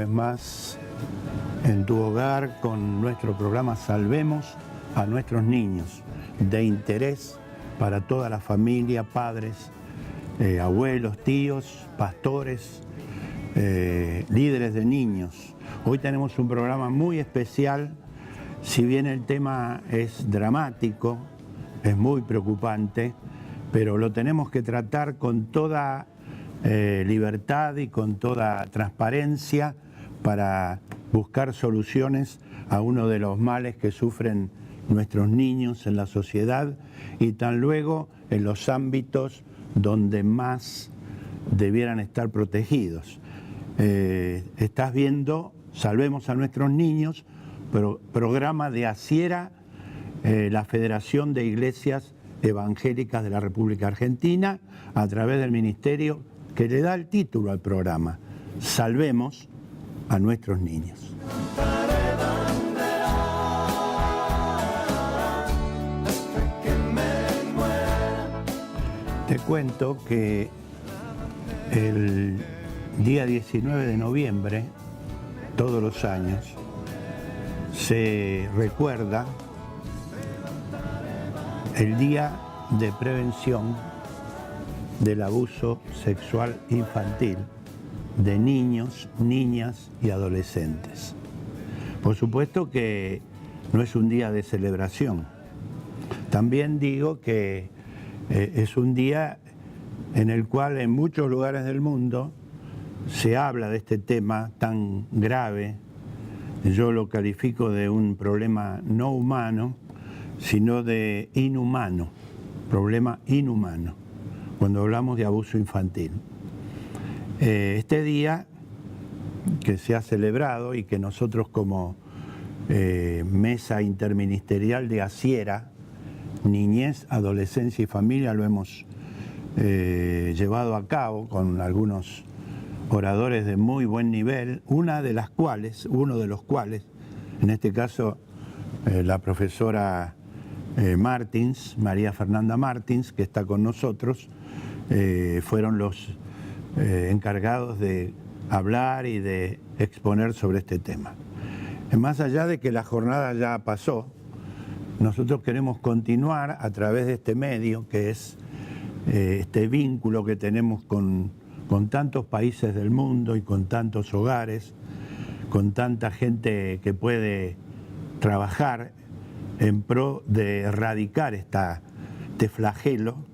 vez más en tu hogar con nuestro programa Salvemos a nuestros niños, de interés para toda la familia, padres, abuelos, tíos, pastores, líderes de niños. Hoy tenemos un programa muy especial, si bien el tema es dramático, es muy preocupante, pero lo tenemos que tratar con toda libertad y con toda transparencia para buscar soluciones a uno de los males que sufren nuestros niños en la sociedad y tan luego en los ámbitos donde más debieran estar protegidos. Estás viendo Salvemos a nuestros niños, programa de ACIERA, la Federación de Iglesias Evangélicas de la República Argentina, a través del ministerio que le da el título al programa, Salvemos a nuestros niños. Te cuento que el día 19 de noviembre, todos los años, se recuerda el Día de Prevención del Abuso Sexual Infantil de niños, niñas y adolescentes. Por supuesto que no es un día de celebración. También digo que es un día en el cual en muchos lugares del mundo se habla de este tema tan grave. Yo lo califico de un problema no humano, sino de inhumano, problema inhumano, cuando hablamos de abuso infantil. Este día que se ha celebrado y que nosotros como Mesa Interministerial de ACIERA, Niñez, Adolescencia y Familia, lo hemos llevado a cabo con algunos oradores de muy buen nivel, uno de los cuales, en este caso la profesora Martins, María Fernanda Martins, que está con nosotros, fueron los encargados de hablar y de exponer sobre este tema. Más allá de que la jornada ya pasó, nosotros queremos continuar a través de este medio, que es este vínculo que tenemos con tantos países del mundo y con tantos hogares, con tanta gente que puede trabajar en pro de erradicar este flagelo.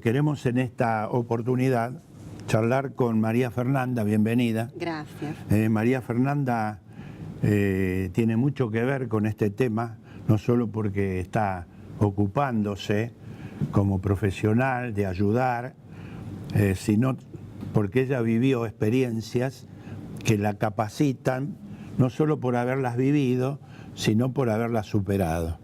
Queremos en esta oportunidad charlar con María Fernanda, bienvenida. Gracias. María Fernanda tiene mucho que ver con este tema, no solo porque está ocupándose como profesional de ayudar, sino porque ella vivió experiencias que la capacitan, no solo por haberlas vivido, sino por haberlas superado.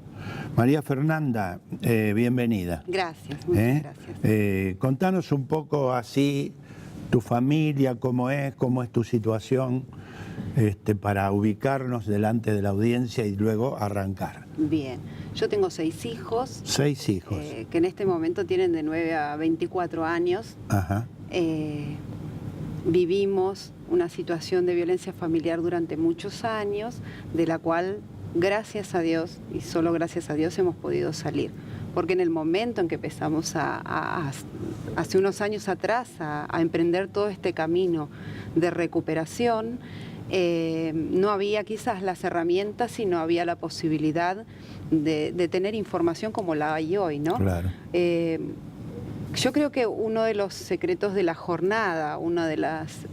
María Fernanda, bienvenida. Gracias, muchas gracias. Contanos un poco así tu familia, cómo es tu situación, para ubicarnos delante de la audiencia y luego arrancar. Bien, yo tengo 6 hijos. 6 hijos. Que en este momento tienen de 9 a 24 años. Ajá. Vivimos una situación de violencia familiar durante muchos años, de la cual, gracias a Dios, y solo gracias a Dios, hemos podido salir. Porque en el momento en que empezamos hace unos años atrás, a emprender todo este camino de recuperación, no había quizás las herramientas y no había la posibilidad de tener información como la hay hoy, ¿no? Claro. Yo creo que uno de los secretos de la jornada, una de las,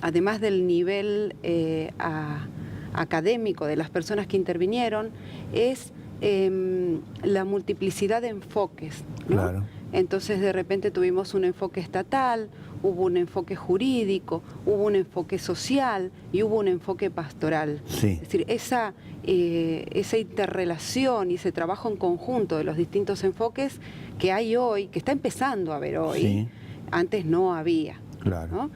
además del nivel académico de las personas que intervinieron, es la multiplicidad de enfoques, ¿no? Claro. Entonces de repente tuvimos un enfoque estatal, hubo un enfoque jurídico, hubo un enfoque social y hubo un enfoque pastoral. Sí. Es decir, esa interrelación y ese trabajo en conjunto de los distintos enfoques que hay hoy, que está empezando a haber hoy, Sí. Antes no había. Claro. ¿No?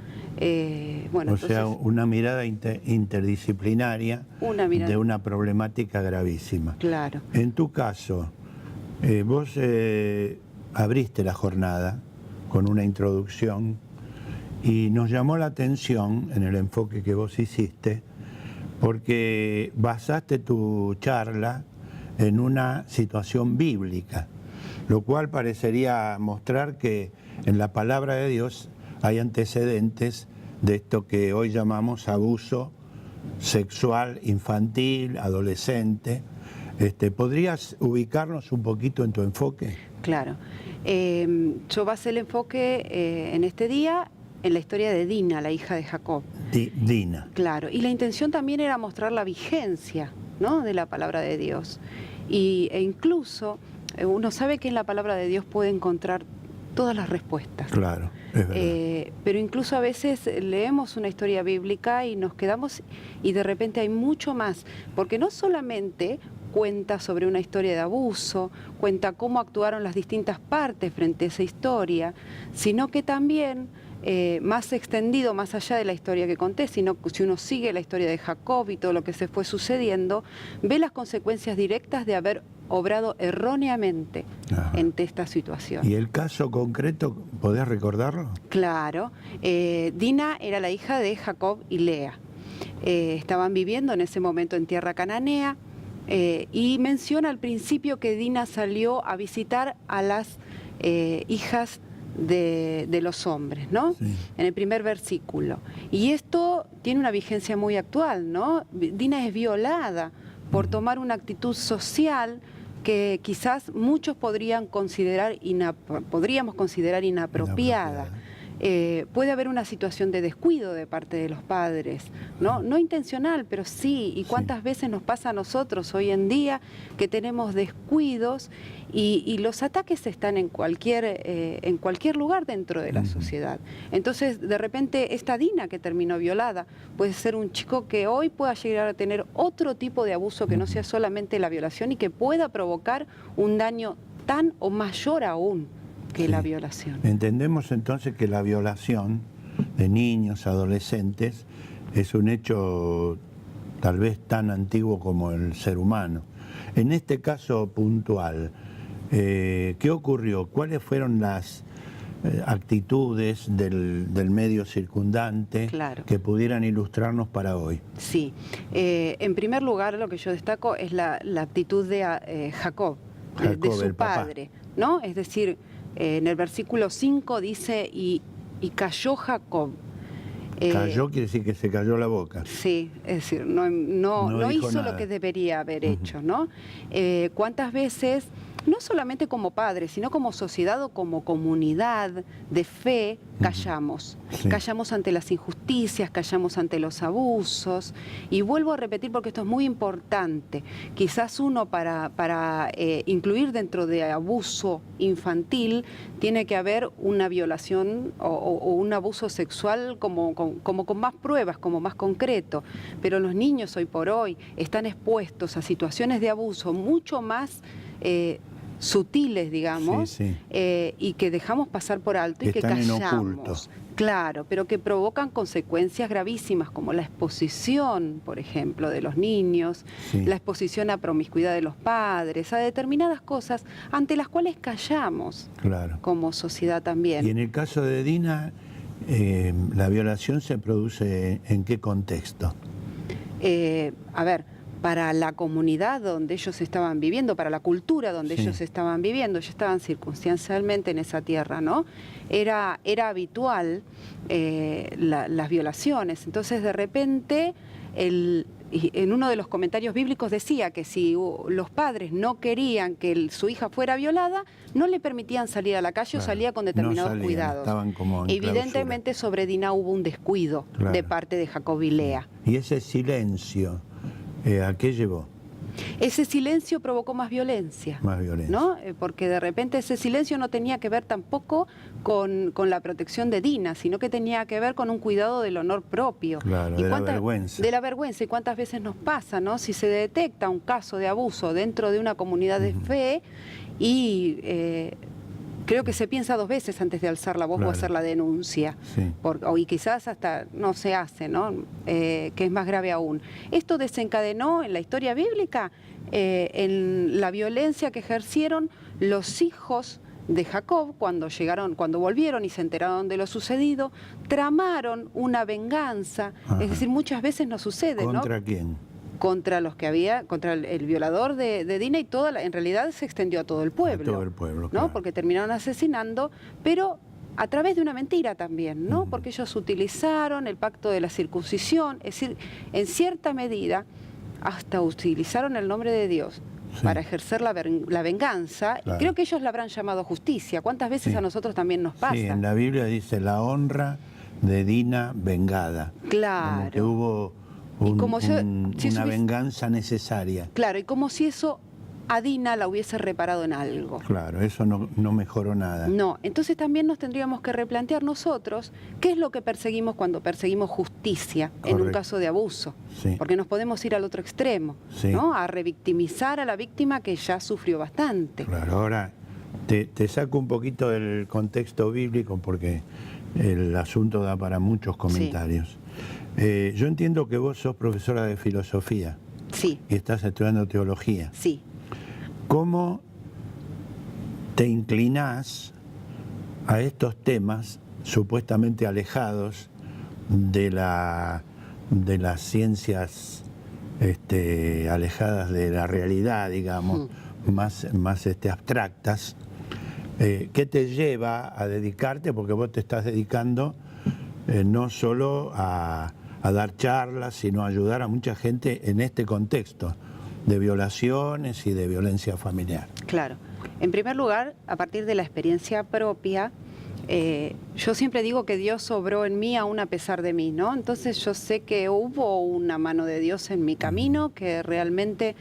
Bueno, o sea, una mirada interdisciplinaria de una problemática gravísima. Claro. En tu caso, vos abriste la jornada con una introducción Y nos llamó la atención en el enfoque que vos hiciste, porque basaste tu charla en una situación bíblica, lo cual parecería mostrar que en la palabra de Dios hay antecedentes de esto que hoy llamamos abuso sexual infantil, adolescente. ¿Podrías ubicarnos un poquito en tu enfoque? Claro. Yo basé el enfoque en este día en la historia de Dina, la hija de Jacob. Dina. Claro. Y la intención también era mostrar la vigencia, ¿no?, de la palabra de Dios. E incluso uno sabe que en la palabra de Dios puede encontrar todas las respuestas. Claro, es verdad. Pero incluso a veces leemos una historia bíblica y nos quedamos y de repente hay mucho más, porque no solamente cuenta sobre una historia de abuso, cuenta cómo actuaron las distintas partes frente a esa historia, sino que también, más extendido, más allá de la historia que conté, sino que si uno sigue la historia de Jacob y todo lo que se fue sucediendo, ve las consecuencias directas de haber obrado erróneamente ante esta situación. ¿Y el caso concreto, podés recordarlo? Claro. Dina era la hija de Jacob y Lea. Estaban viviendo en ese momento en tierra cananea, y menciona al principio que Dina salió a visitar a las hijas de los hombres, ¿no? Sí. En el primer versículo. Y esto tiene una vigencia muy actual, ¿no? Dina es violada por tomar una actitud social que quizás muchos podríamos considerar inapropiada. Puede haber una situación de descuido de parte de los padres, no intencional, pero sí. ¿Y cuántas veces nos pasa a nosotros hoy en día que tenemos descuidos y los ataques están en cualquier lugar dentro de la sociedad? Entonces, de repente, esta Dina que terminó violada puede ser un chico que hoy pueda llegar a tener otro tipo de abuso que no sea solamente la violación y que pueda provocar un daño tan o mayor aún que la violación. Entendemos entonces que la violación de niños, adolescentes, es un hecho tal vez tan antiguo como el ser humano. En este caso puntual, ¿qué ocurrió? ¿Cuáles fueron las actitudes del medio circundante que pudieran ilustrarnos para hoy? Sí. En primer lugar, lo que yo destaco es la actitud de Jacob, de su padre, ¿no? Es decir, en el versículo 5 dice, y cayó Jacob. Cayó quiere decir que se cayó la boca. Sí, es decir, no hizo nada. Lo que debería haber hecho, ¿no? ¿Cuántas veces, no solamente como padres, sino como sociedad o como comunidad de fe, callamos? Callamos ante las injusticias, callamos ante los abusos. Y vuelvo a repetir porque esto es muy importante. Quizás uno para incluir dentro de abuso infantil tiene que haber una violación o un abuso sexual como con más pruebas, como más concreto. Pero los niños hoy por hoy están expuestos a situaciones de abuso mucho más sutiles, digamos, y que dejamos pasar por alto y que callamos. Claro, pero que provocan consecuencias gravísimas como la exposición, por ejemplo, de los niños, la exposición a promiscuidad de los padres, a determinadas cosas ante las cuales callamos como sociedad también. Y en el caso de Dina, ¿la violación se produce en qué contexto? A ver, para la comunidad donde ellos estaban viviendo, para la cultura donde ellos estaban viviendo, ellos estaban circunstancialmente en esa tierra, ¿no? Era habitual las violaciones. Entonces, de repente, en uno de los comentarios bíblicos decía que si los padres no querían que su hija fuera violada, no le permitían salir a la calle o salía con determinados cuidados. Estaban como en Evidentemente, sobre Dina hubo un descuido de parte de Jacob y Lea. Y ese silencio, ¿a qué llevó? Ese silencio provocó más violencia. Más violencia. ¿No? Porque de repente ese silencio no tenía que ver tampoco con la protección de Dina, sino que tenía que ver con un cuidado del honor propio. Claro, de la vergüenza. De la vergüenza. Y cuántas veces nos pasa, ¿no? Si se detecta un caso de abuso dentro de una comunidad de fe y creo que se piensa dos veces antes de alzar la voz o hacer la denuncia. Y quizás hasta no se hace, ¿no? Que es más grave aún. Esto desencadenó en la historia bíblica en la violencia que ejercieron los hijos de Jacob, cuando volvieron y se enteraron de lo sucedido, tramaron una venganza. Ajá. Es decir, muchas veces nos sucede, ¿no? ¿Contra quién? Contra el violador de Dina, y en realidad se extendió a todo el pueblo. A todo el pueblo, ¿no? claro. Porque terminaron asesinando, pero a través de una mentira también, ¿no? Porque ellos utilizaron el pacto de la circuncisión, es decir, en cierta medida, hasta utilizaron el nombre de Dios para ejercer la venganza, claro. y creo que ellos la habrán llamado justicia. ¿Cuántas veces a nosotros también nos pasa? Sí, en la Biblia dice la honra de Dina vengada. Claro. Como que hubo una venganza necesaria. Claro, y como si eso a Dina la hubiese reparado en algo. Claro, eso no mejoró nada. No, entonces también nos tendríamos que replantear nosotros qué es lo que perseguimos cuando perseguimos justicia. Correcto. En un caso de abuso. Sí. Porque nos podemos ir al otro extremo, sí. ¿no? A revictimizar a la víctima que ya sufrió bastante. Claro, ahora te saco un poquito del contexto bíblico porque el asunto da para muchos comentarios. Sí. Yo entiendo que vos sos profesora de filosofía. Sí. Y estás estudiando teología. Sí. ¿Cómo te inclinás a estos temas supuestamente alejados de las ciencias alejadas de la realidad, digamos, más abstractas? ¿Qué te lleva a dedicarte? Porque vos te estás dedicando no solo a dar charlas, sino a ayudar a mucha gente en este contexto de violaciones y de violencia familiar. Claro. En primer lugar, a partir de la experiencia propia, yo siempre digo que Dios obró en mí aún a pesar de mí, ¿no? Entonces yo sé que hubo una mano de Dios en mi camino que realmente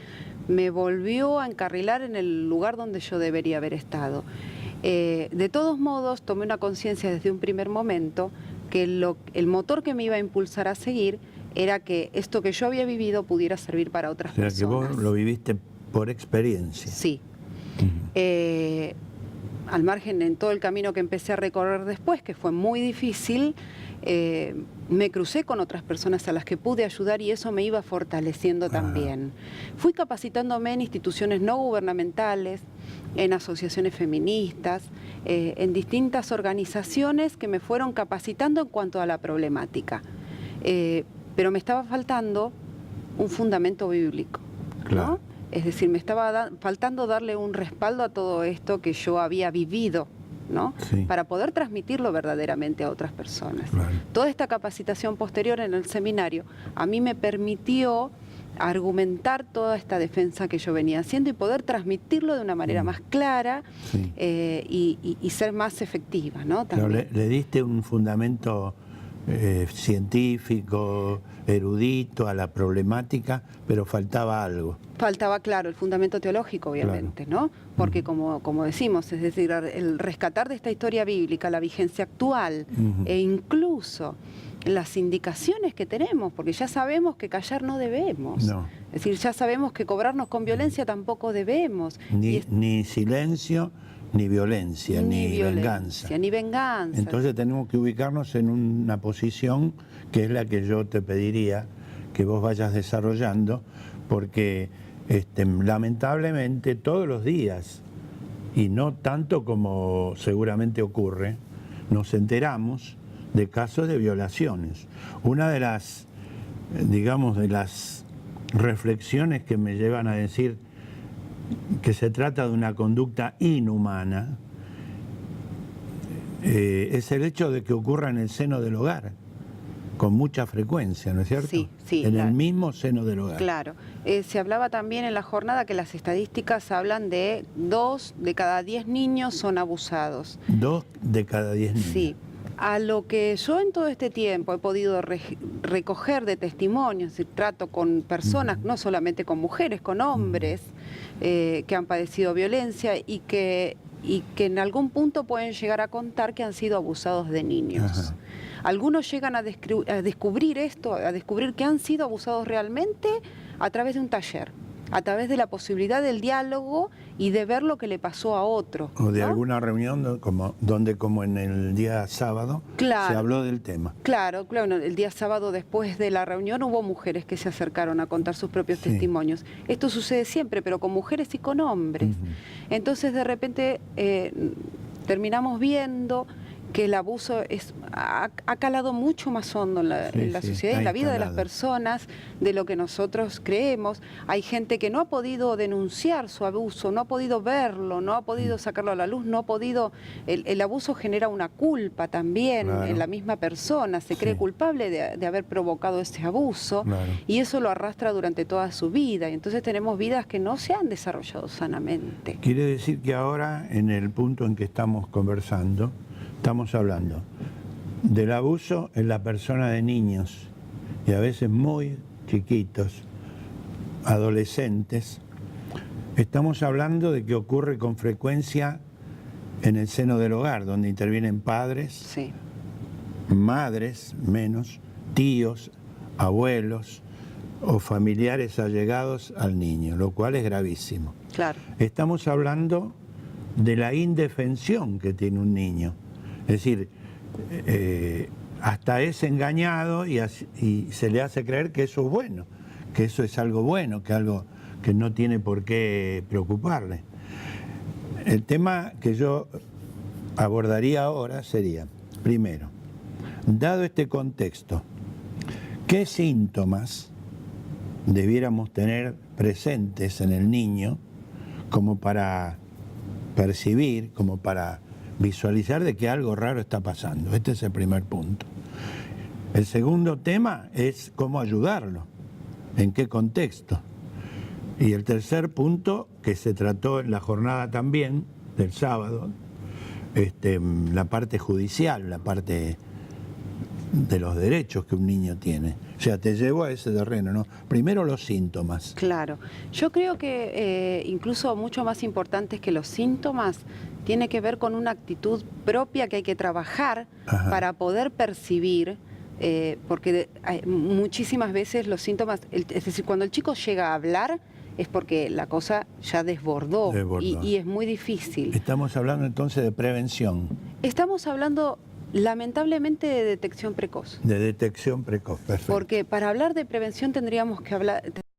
me volvió a encarrilar en el lugar donde yo debería haber estado. De todos modos, tomé una conciencia desde un primer momento que el motor que me iba a impulsar a seguir era que esto que yo había vivido pudiera servir para otras personas. O sea, que vos lo viviste por experiencia. Sí. Al margen, en todo el camino que empecé a recorrer después, que fue muy difícil, me crucé con otras personas a las que pude ayudar y eso me iba fortaleciendo también. Fui capacitándome en instituciones no gubernamentales, en asociaciones feministas, en distintas organizaciones que me fueron capacitando en cuanto a la problemática. Pero me estaba faltando un fundamento bíblico, ¿no? Claro. Es decir, me estaba faltando darle un respaldo a todo esto que yo había vivido, ¿no? Sí. Para poder transmitirlo verdaderamente a otras personas. Claro. Toda esta capacitación posterior en el seminario a mí me permitió argumentar toda esta defensa que yo venía haciendo y poder transmitirlo de una manera más clara, sí. Y ser más efectiva, ¿no? También. Pero le diste un fundamento científico, erudito a la problemática, pero faltaba algo. Faltaba, claro, el fundamento teológico, obviamente, claro. ¿No? Porque como decimos, es decir, el rescatar de esta historia bíblica la vigencia actual e incluso las indicaciones que tenemos, porque ya sabemos que callar no debemos. No. Es decir, ya sabemos que cobrarnos con violencia tampoco debemos. Ni silencio, ni violencia, ni venganza. Ni venganza. Entonces tenemos que ubicarnos en una posición que es la que yo te pediría que vos vayas desarrollando, porque lamentablemente todos los días, y no tanto como seguramente ocurre, nos enteramos de casos de violaciones. Una de las, digamos, de las reflexiones que me llevan a decir que se trata de una conducta inhumana es el hecho de que ocurra en el seno del hogar, con mucha frecuencia, ¿no es cierto? Sí, sí. En el mismo seno del hogar. Claro. Se hablaba también en la jornada que las estadísticas hablan de 2 de cada 10 niños son abusados. 2 de cada 10 niños. Sí. A lo que yo en todo este tiempo he podido recoger de testimonios, y trato con personas, no solamente con mujeres, con hombres que han padecido violencia y que en algún punto pueden llegar a contar que han sido abusados de niños. Ajá. Algunos llegan a descubrir esto, a descubrir que han sido abusados realmente a través de un taller, a través de la posibilidad del diálogo y de ver lo que le pasó a otro. O de ¿no? alguna reunión donde como en el día sábado, claro, se habló del tema. Claro, el día sábado después de la reunión hubo mujeres que se acercaron a contar sus propios testimonios. Esto sucede siempre, pero con mujeres y con hombres. Entonces de repente terminamos viendo que el abuso ha calado mucho más hondo en la sociedad, en la vida de las personas, de lo que nosotros creemos. Hay gente que no ha podido denunciar su abuso, no ha podido verlo, no ha podido sacarlo a la luz, no ha podido... El abuso genera una culpa también en la misma persona, se cree culpable de haber provocado ese abuso y eso lo arrastra durante toda su vida. Y entonces tenemos vidas que no se han desarrollado sanamente. Quiere decir que ahora, en el punto en que estamos conversando, estamos hablando del abuso en la persona de niños y a veces muy chiquitos, adolescentes. Estamos hablando de que ocurre con frecuencia en el seno del hogar, donde intervienen padres, madres menos, tíos, abuelos o familiares allegados al niño, lo cual es gravísimo. Claro. Estamos hablando de la indefensión que tiene un niño. Es decir, hasta es engañado y se le hace creer que eso es bueno, que eso es algo bueno, que algo que no tiene por qué preocuparle. El tema que yo abordaría ahora sería, primero, dado este contexto, ¿qué síntomas debiéramos tener presentes en el niño como para percibir, como para visualizar de que algo raro está pasando? Este es el primer punto. El segundo tema es cómo ayudarlo, en qué contexto. Y el tercer punto, que se trató en la jornada también del sábado, la parte judicial, la parte de los derechos que un niño tiene. O sea, te llevo a ese terreno, ¿no? Primero los síntomas. Claro. Yo creo que incluso mucho más importantes que los síntomas tiene que ver con una actitud propia que hay que trabajar para poder percibir, porque muchísimas veces los síntomas, es decir, cuando el chico llega a hablar es porque la cosa ya desbordó. Y es muy difícil. Estamos hablando entonces de prevención. Estamos hablando lamentablemente de detección precoz. De detección precoz, perfecto. Porque para hablar de prevención tendríamos que hablar...